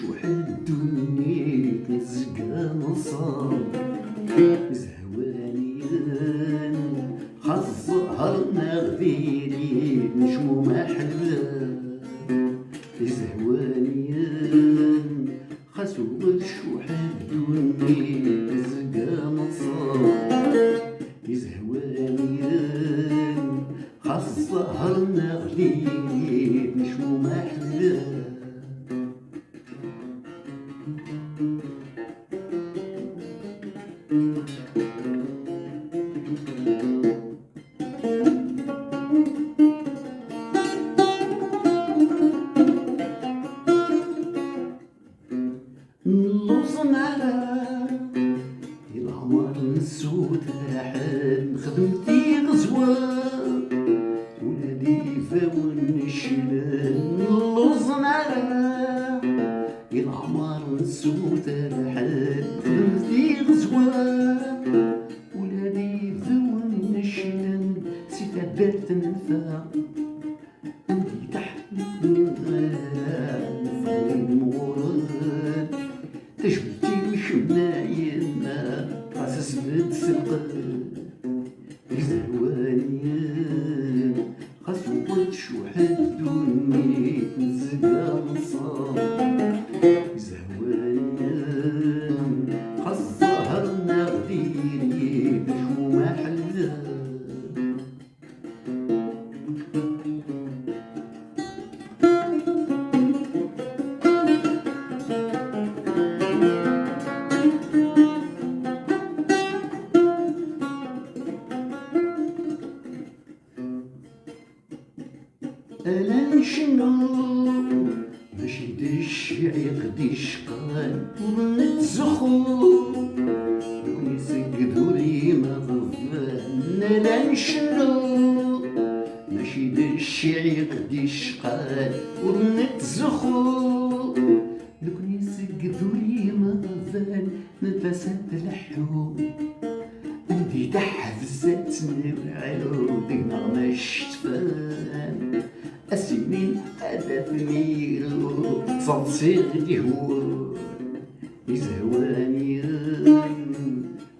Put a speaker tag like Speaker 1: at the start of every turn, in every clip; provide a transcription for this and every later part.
Speaker 1: شوح الدنيا تنزقى نصاب زهوانيا خاص ظهرنا غديري نشمو محلى زهوانيا خاصو شوح الدنيا تنزقى نصاب زهوانيا خاص ظهرنا غديري نشمو محلى نلوص معاه العمر نسود راحت خدمتي غزوة ولادي فاون الشلال نلوص معاه العمر نسود راحت خدمتي غزوة ولادي فاون الشلال سيتا بات نفا عندي تحت تجبتي وشمنا يما قاسس بتسلق زهوانيا خاصو شوح الدنيا تنزقى نصاب زهوانيا خاص ظهرنا غديري نشمو محلى أنا نشنو ماشي دشعي قديش قال ونتزخو كون يسقدو لي ما ظفان أنا نشنو ماشي دشعي قديش قال ونتزخو كون يسقدو لي ما ظفان نفسات لحو عندي تحفزات نوعو ديك نغمة شتفان السنين هذا ثميرو صنصير ديهور زهوانيا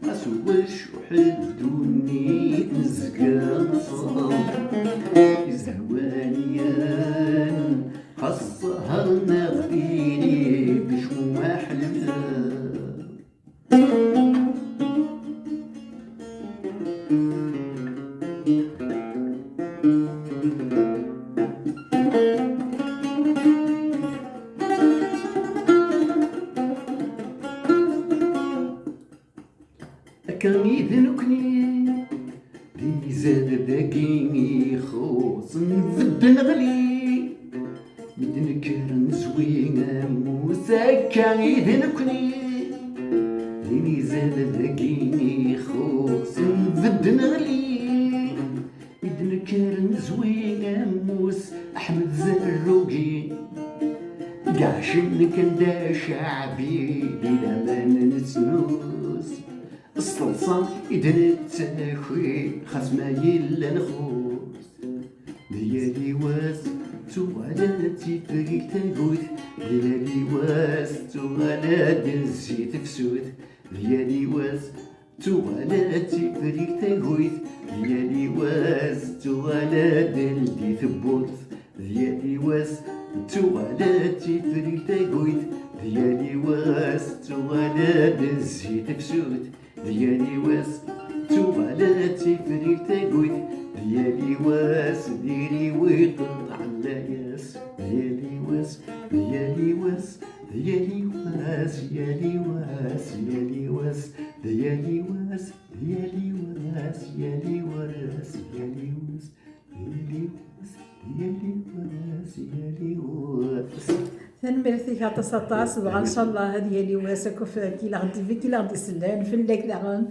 Speaker 1: قاسو شوح الدنيا تنزقى نصاب زهوانيا خاص ظهرنا غديري بشمو محلى كان يذنكني لي زاد داكيني خوص نزد نغلي مدنكر زوينة موسى كان يذنكني لي زاد داكيني خوص نزد نغلي مدنكر زوينة موس أحمد زروقي قاع شنك دا شعبي بلا ما نتنوس الصلصة إدنت تاخي خاص ما يلا نخوص ديالي واس توالاتي فريق تاقوت ديالي واس توالات نسيت فسود ديالي واس توالاتي فريق تاقوت ديالي واس توالات دي ثبوت ديالي واس توالاتي فريق تاقوت ديالي واس توالات نسيت فسود ديالي واس توالاتي فريق تاقوت ديالي واس ديري ويقطع اللاياس ديالي واس ديالي واس ديالي واس ديالي واس ديالي واس ديالي واس ديالي واس ديالي واس ديالي واس ديالي واس ديالي واس ديالي واس
Speaker 2: ثنمرثي هتصاطاس وان شاء الله هذه اللي واسك في كي لا غدي سلان في الليك داغن